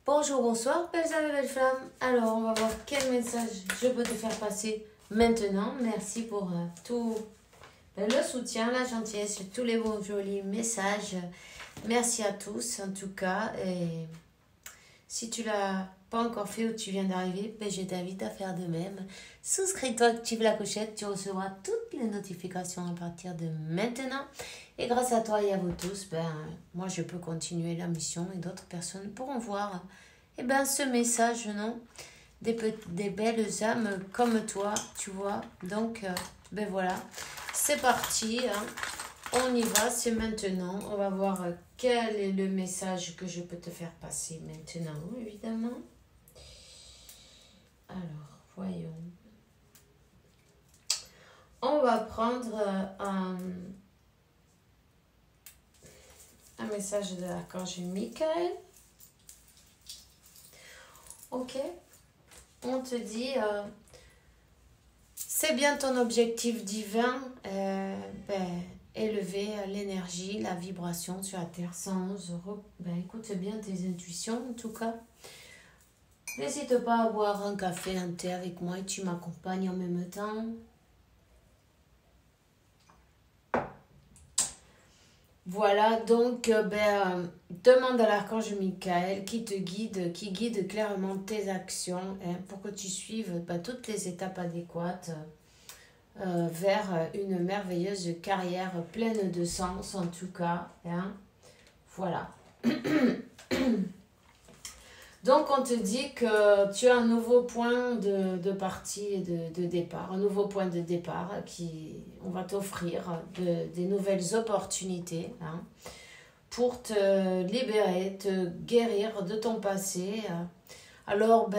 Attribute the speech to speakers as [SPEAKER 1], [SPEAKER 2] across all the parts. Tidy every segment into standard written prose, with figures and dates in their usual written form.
[SPEAKER 1] Bonjour, bonsoir, belles âmes et belles flammes. Alors, on va voir quel message je peux te faire passer maintenant. Merci pour tout le soutien, la gentillesse, tous les beaux jolis messages. Merci à tous en tout cas. Et si tu l'as pas encore fait ou tu viens d'arriver, ben, je t'invite à faire de même. Souscris-toi, active la clochette, tu recevras toutes les notifications à partir de maintenant. Et grâce à toi et à vous tous, moi je peux continuer la mission et d'autres personnes pourront voir ce message, non? Des belles âmes comme toi, tu vois. Donc, voilà, c'est parti, hein. On y va, c'est maintenant. On va voir quel est le message que je peux te faire passer maintenant, évidemment. Alors, voyons. On va prendre un message de l'archange Michael. Ok. On te dit, c'est bien ton objectif divin, élever l'énergie, la vibration sur la Terre 111 euros. Écoute bien tes intuitions en tout cas. N'hésite pas à boire un café, un thé avec moi et tu m'accompagnes en même temps. Voilà, donc demande à l'archange Michael qui guide clairement tes actions pour que tu suives toutes les étapes adéquates vers une merveilleuse carrière pleine de sens en tout cas. Voilà. Donc on te dit que tu as un nouveau point de partie et de départ, un nouveau point de départ on va t'offrir des nouvelles opportunités pour te libérer, te guérir de ton passé. Alors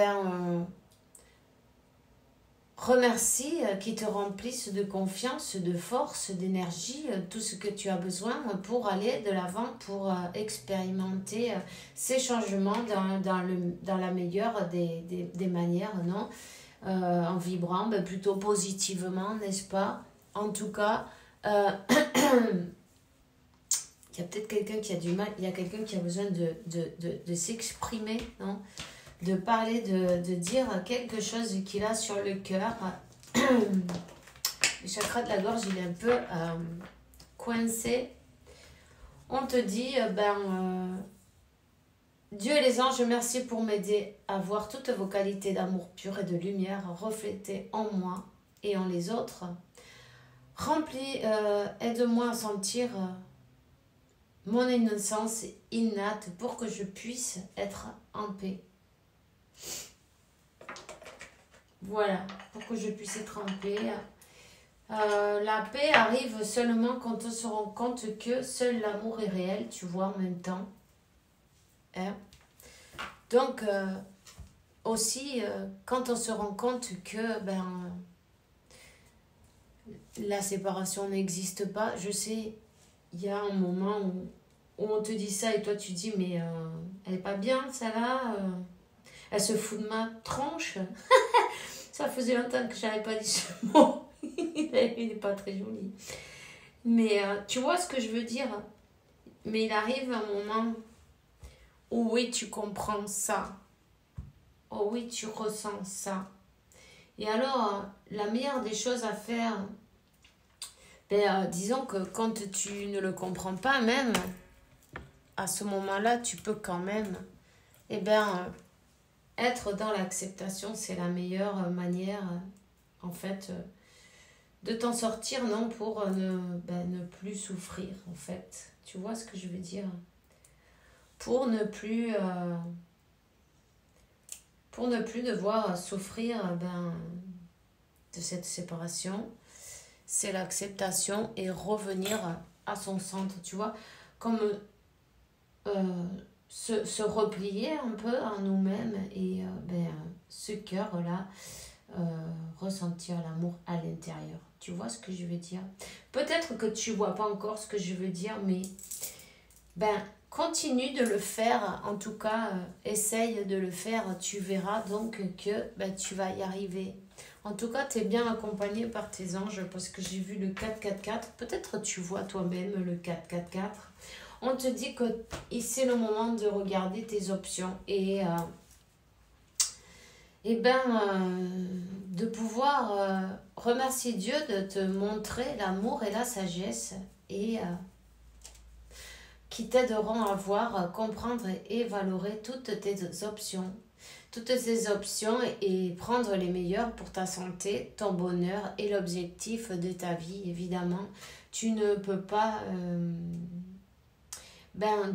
[SPEAKER 1] remercie qui te remplissent de confiance, de force, d'énergie, tout ce que tu as besoin pour aller de l'avant, pour expérimenter ces changements dans la meilleure des manières, non? En vibrant plutôt positivement, n'est-ce pas? En tout cas, il y a peut-être quelqu'un qui a du mal, il y a quelqu'un qui a besoin de s'exprimer, non? De parler, de dire quelque chose qu'il a sur le cœur. Le chakra de la gorge, il est un peu coincé. On te dit, Dieu et les anges, merci pour m'aider à voir toutes vos qualités d'amour pur et de lumière reflétées en moi et en les autres. Aide-moi à sentir mon innocence innate pour que je puisse être en paix. Voilà, pour que je puisse être en paix. La paix arrive seulement quand on se rend compte que seul l'amour est réel, tu vois, en même temps. Donc, aussi, quand on se rend compte que la séparation n'existe pas, je sais, il y a un moment où on te dit ça et toi tu dis, mais elle est pas bien, ça là elle se fout de ma tronche. Ça faisait longtemps que j'avais pas dit ce mot. Il n'est pas très joli. Mais tu vois ce que je veux dire? Mais il arrive un moment où oui, tu comprends ça. Oh oui, tu ressens ça. Et alors, la meilleure des choses à faire, disons que quand tu ne le comprends pas même, à ce moment-là, tu peux quand même, être dans l'acceptation, c'est la meilleure manière, en fait, de t'en sortir, non, pour ne plus souffrir, en fait. Tu vois ce que je veux dire? Pour ne plus devoir souffrir de cette séparation, c'est l'acceptation et revenir à son centre, tu vois, comme se replier un peu en nous-mêmes et ce cœur-là, ressentir l'amour à l'intérieur. Tu vois ce que je veux dire? Peut-être que tu vois pas encore ce que je veux dire, mais continue de le faire. En tout cas, essaye de le faire. Tu verras donc que tu vas y arriver. En tout cas, tu es bien accompagné par tes anges parce que j'ai vu le 444. Peut-être tu vois toi-même le 444. On te dit que c'est le moment de regarder tes options de pouvoir remercier Dieu de te montrer l'amour et la sagesse qui t'aideront à voir, comprendre et valorer toutes tes options. Toutes ces options et prendre les meilleures pour ta santé, ton bonheur et l'objectif de ta vie, évidemment. Tu ne peux pas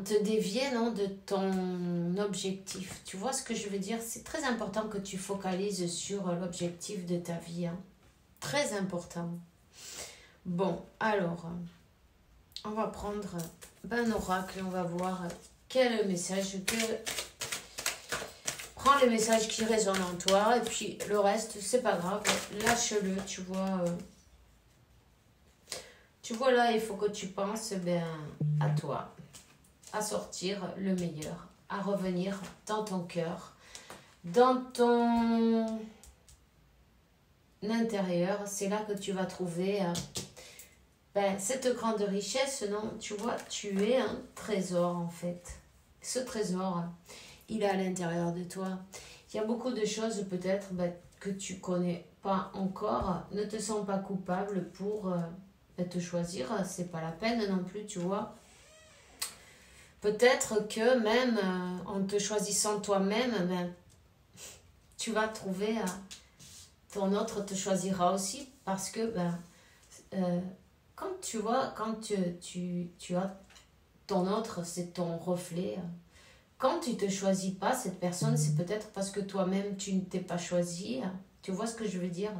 [SPEAKER 1] te dévier de ton objectif. Tu vois ce que je veux dire? C'est très important que tu focalises sur l'objectif de ta vie. Hein. Très important. Bon, alors, on va prendre un oracle et on va voir quel message que... Prends les messages qui résonnent en toi et puis le reste, c'est pas grave. Lâche-le, tu vois. Tu vois là, il faut que tu penses à toi. À sortir le meilleur, à revenir dans ton cœur, dans ton intérieur. C'est là que tu vas trouver cette grande richesse, non? Tu vois, tu es un trésor en fait. Ce trésor, il est à l'intérieur de toi. Il y a beaucoup de choses peut-être que tu connais pas encore. Ne te sens pas coupable pour te choisir. C'est pas la peine non plus, tu vois. Peut-être que même en te choisissant toi-même, tu vas trouver ton autre te choisira aussi parce que quand tu vois, quand tu as ton autre, c'est ton reflet. Quand tu te choisis pas cette personne, c'est peut-être parce que toi-même tu ne t'es pas choisi. Tu vois ce que je veux dire?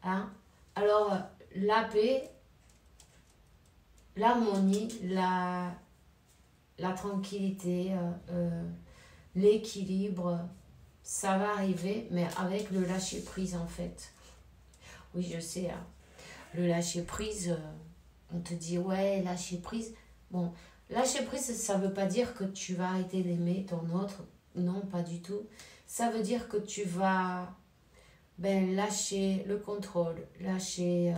[SPEAKER 1] Hein? Alors, la paix, l'harmonie, la tranquillité, l'équilibre, ça va arriver, mais avec le lâcher-prise en fait. Oui, je sais, hein. Le lâcher-prise, on te dit, ouais, lâcher-prise. Bon, lâcher-prise, ça ne veut pas dire que tu vas arrêter d'aimer ton autre. Non, pas du tout. Ça veut dire que tu vas lâcher le contrôle, lâcher...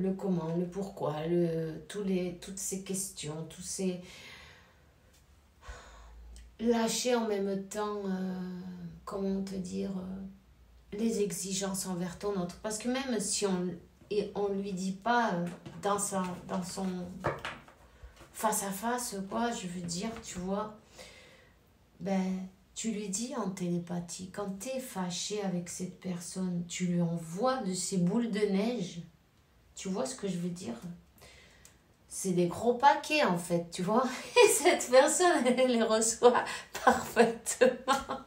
[SPEAKER 1] le comment, le pourquoi, toutes ces questions, tous ces... Lâcher en même temps, comment te dire, les exigences envers ton autre. Parce que même si on lui dit pas dans son face-à-face, quoi, je veux dire, tu vois, tu lui dis en télépathie, quand tu es fâché avec cette personne, tu lui envoies de ces boules de neige. Tu vois ce que je veux dire? C'est des gros paquets en fait, tu vois. Et cette personne, elle les reçoit parfaitement.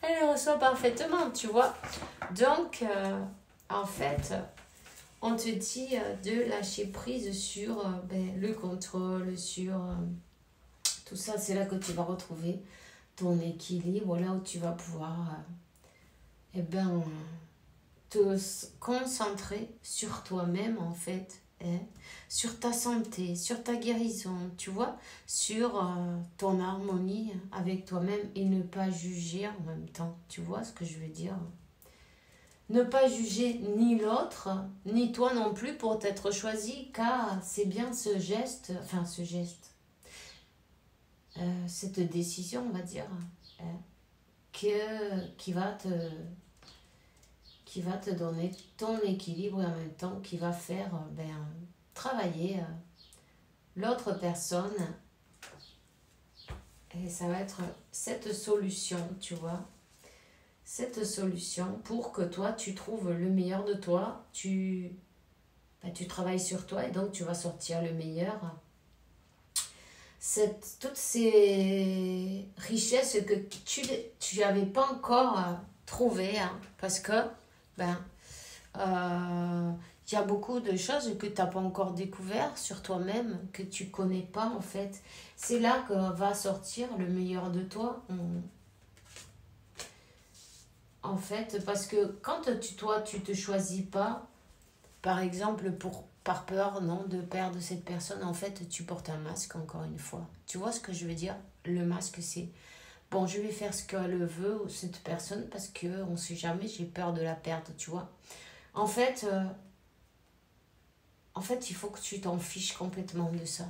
[SPEAKER 1] Elle les reçoit parfaitement, tu vois. Donc, en fait, on te dit de lâcher prise sur le contrôle, sur tout ça. C'est là que tu vas retrouver ton équilibre, là où tu vas pouvoir te concentrer sur toi-même en fait, sur ta santé, sur ta guérison, tu vois, sur ton harmonie avec toi-même et ne pas juger en même temps, tu vois ce que je veux dire? Ne pas juger ni l'autre, ni toi non plus pour t'être choisi, car c'est bien cette décision, on va dire, qui va te donner ton équilibre et en même temps qui va faire travailler l'autre personne. Et ça va être cette solution, tu vois. Cette solution pour que toi, tu trouves le meilleur de toi. Tu travailles sur toi et donc tu vas sortir le meilleur. Toutes ces richesses que tu n'avais pas encore trouvées, hein, parce que il y a beaucoup de choses que tu n'as pas encore découvert sur toi-même, que tu ne connais pas en fait. C'est là que va sortir le meilleur de toi. En fait, parce que quand toi, tu ne te choisis pas, par exemple, par peur de perdre cette personne, en fait, tu portes un masque encore une fois. Tu vois ce que je veux dire? Le masque, c'est... Bon, je vais faire ce qu'elle veut, cette personne, parce qu'on ne sait jamais, j'ai peur de la perdre, tu vois. En fait, en fait, il faut que tu t'en fiches complètement de ça.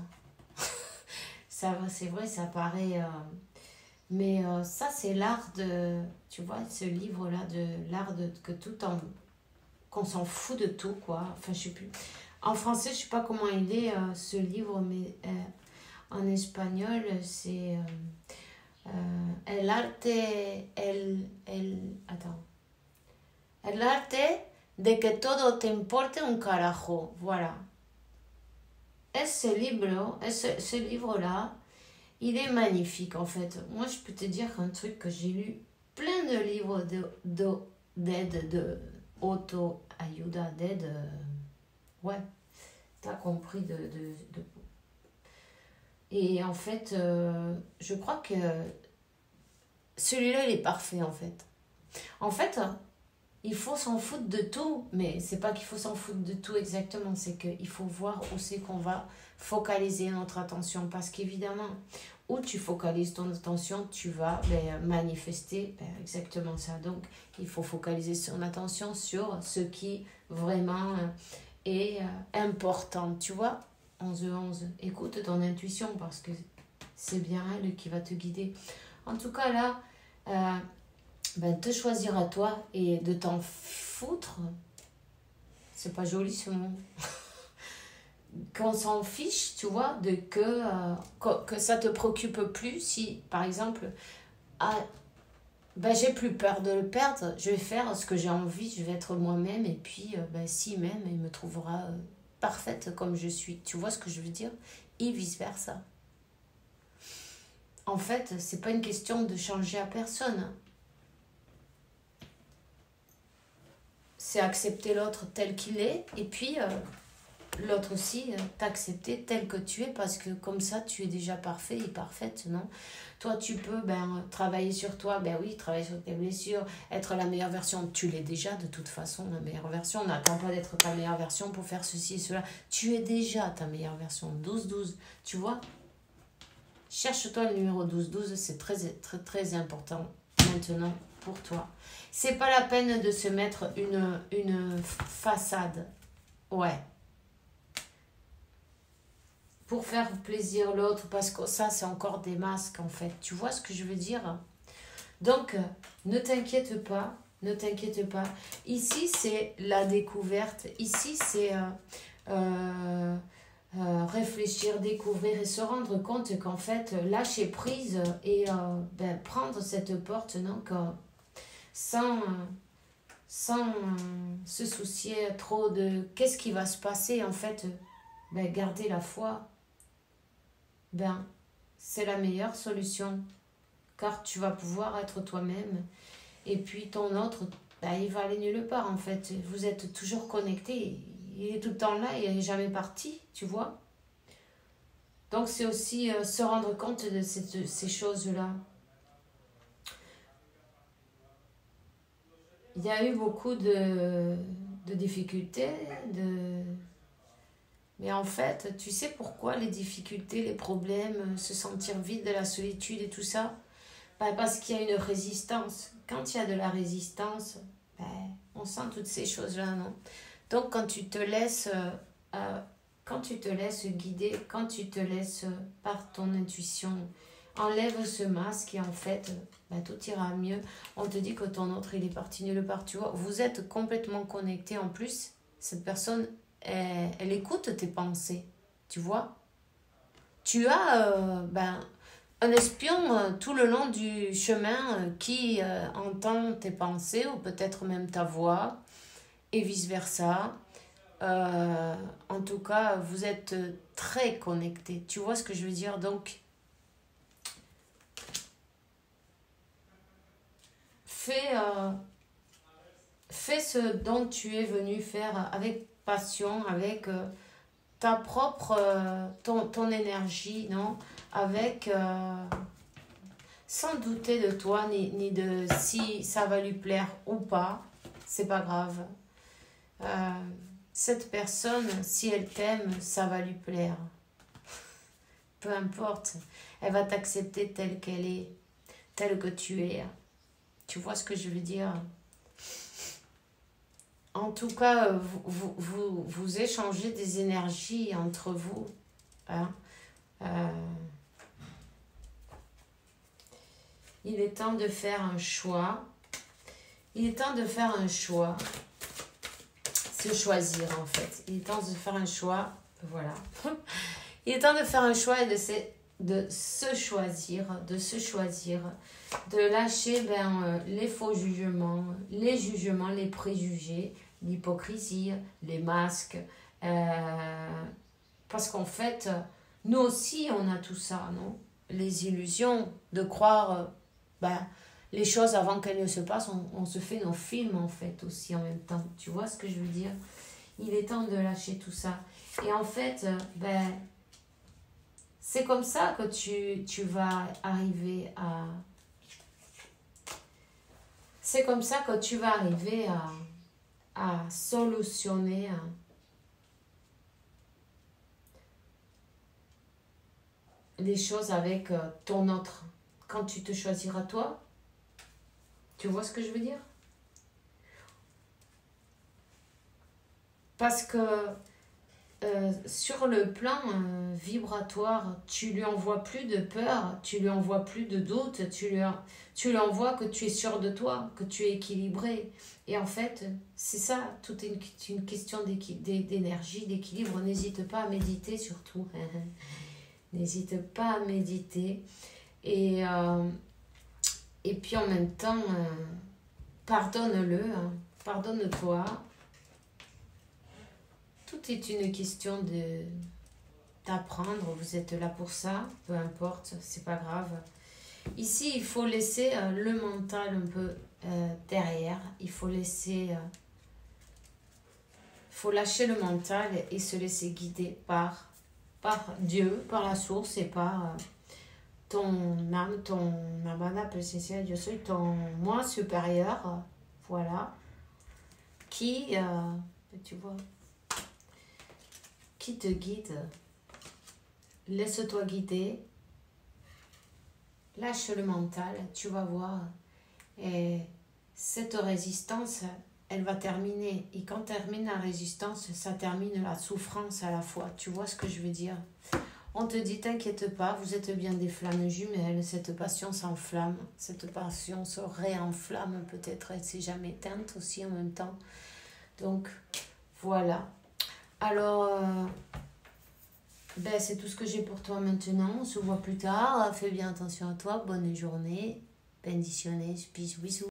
[SPEAKER 1] Ça, c'est vrai, ça paraît... mais ça, c'est l'art de... Tu vois, ce livre-là, de l'art de... que tout en... qu'on s'en fout de tout, quoi. Enfin, je sais plus. En français, je sais pas comment il est, ce livre, mais en espagnol, c'est... el arte... Attends. El arte de que todo te importe un carajo. Voilà. Et ce livre-là, il est magnifique, en fait. Moi, je peux te dire un truc que j'ai lu plein de livres d'aide, de auto-ayuda, d'aide. Ouais, t'as compris. Et en fait, je crois que celui-là, il est parfait, en fait. En fait, il faut s'en foutre de tout, mais c'est pas qu'il faut s'en foutre de tout exactement, c'est qu'il faut voir où c'est qu'on va focaliser notre attention. Parce qu'évidemment, où tu focalises ton attention, tu vas manifester exactement ça. Donc, il faut focaliser son attention sur ce qui vraiment est important. Tu vois, 11-11, écoute ton intuition parce que c'est bien elle qui va te guider. En tout cas, là, te choisir à toi et de t'en foutre, c'est pas joli ce mot. Qu'on s'en fiche, tu vois, de que ça te préoccupe plus si, par exemple, j'ai plus peur de le perdre, je vais faire ce que j'ai envie, je vais être moi-même et puis s'il m'aime, il me trouvera parfaite comme je suis. Tu vois ce que je veux dire? Et vice-versa. En fait, c'est pas une question de changer à personne. C'est accepter l'autre tel qu'il est et puis l'autre aussi t'accepter tel que tu es parce que comme ça tu es déjà parfait et parfaite, non? Toi tu peux travailler sur toi, oui, travailler sur tes blessures, être la meilleure version, tu l'es déjà de toute façon, la meilleure version, on n'attend pas d'être ta meilleure version pour faire ceci et cela, tu es déjà ta meilleure version, 12-12, tu vois? Cherche-toi le numéro 12-12, c'est très, très, très important maintenant pour toi. C'est pas la peine de se mettre une façade. Ouais. Pour faire plaisir l'autre, parce que ça, c'est encore des masques, en fait. Tu vois ce que je veux dire? Donc, ne t'inquiète pas. Ne t'inquiète pas. Ici, c'est la découverte. Ici, c'est réfléchir, découvrir et se rendre compte qu'en fait, lâcher prise et prendre cette porte, non, sans se soucier trop de qu'est-ce qui va se passer, en fait, garder la foi, c'est la meilleure solution, car tu vas pouvoir être toi-même, et puis ton autre, il va aller nulle part, en fait, vous êtes toujours connectés, il est tout le temps là, il n'est jamais parti, tu vois. Donc c'est aussi se rendre compte de ces choses-là. Il y a eu beaucoup de difficultés, mais en fait, tu sais pourquoi les difficultés, les problèmes, se sentir vide, de la solitude et tout ça? Parce qu'il y a une résistance. Quand il y a de la résistance, on sent toutes ces choses-là, non? Donc quand tu te laisses guider, quand tu te laisses par ton intuition, enlève ce masque et en fait, tout ira mieux. On te dit que ton autre, il est parti nulle part, tu vois. Vous êtes complètement connectés. En plus, cette personne, elle écoute tes pensées, tu vois. Tu as un espion tout le long du chemin qui entend tes pensées ou peut-être même ta voix et vice-versa. En tout cas, vous êtes très connectés. Tu vois ce que je veux dire? Donc, fais ce dont tu es venu faire avec passion, avec ta propre, ton énergie, non? Avec, sans douter de toi, ni de si ça va lui plaire ou pas, c'est pas grave. Cette personne, si elle t'aime, ça va lui plaire. Peu importe, elle va t'accepter telle qu'elle est, telle que tu es. Tu vois ce que je veux dire? En tout cas, vous échangez des énergies entre vous. Hein. Il est temps de faire un choix. Il est temps de faire un choix. Se choisir, en fait. Il est temps de faire un choix. Voilà. Il est temps de faire un choix et de se choisir, de lâcher les faux jugements, les préjugés, l'hypocrisie, les masques. Parce qu'en fait, nous aussi, on a tout ça, non? Les illusions de croire les choses avant qu'elles ne se passent. On se fait nos films, en fait, aussi en même temps. Tu vois ce que je veux dire? Il est temps de lâcher tout ça. Et en fait, c'est comme ça que tu vas arriver à... C'est comme ça que tu vas arriver à solutionner les choses avec ton autre. Quand tu te choisiras toi, tu vois ce que je veux dire? Parce que sur le plan vibratoire, tu lui envoies plus de peur, tu lui envoies plus de doute, tu lui envoies que tu es sûr de toi, que tu es équilibré. Et en fait, c'est ça, tout est une question d'énergie, d'équilibre. N'hésite pas à méditer surtout. N'hésite pas à méditer. Et puis en même temps, pardonne-le, pardonne-toi. Tout est une question d'apprendre. Vous êtes là pour ça, peu importe, c'est pas grave. Ici, il faut laisser le mental un peu derrière. Il faut faut lâcher le mental et se laisser guider par Dieu, par la source et par ton âme, ton amana presencia, yo soy, ton moi supérieur, voilà, qui, tu vois, qui te guide. Laisse-toi guider, lâche le mental, tu vas voir. Et cette résistance, elle va terminer. Et quand termine la résistance, ça termine la souffrance à la fois. Tu vois ce que je veux dire? On te dit, t'inquiète pas, vous êtes bien des flammes jumelles. Cette passion s'enflamme, cette passion se réenflamme peut-être. Elle ne s'est jamais éteinte aussi en même temps. Donc, voilà. Alors, c'est tout ce que j'ai pour toi maintenant. On se voit plus tard. Fais bien attention à toi. Bonne journée. Bendiciones. Bisous, bisous.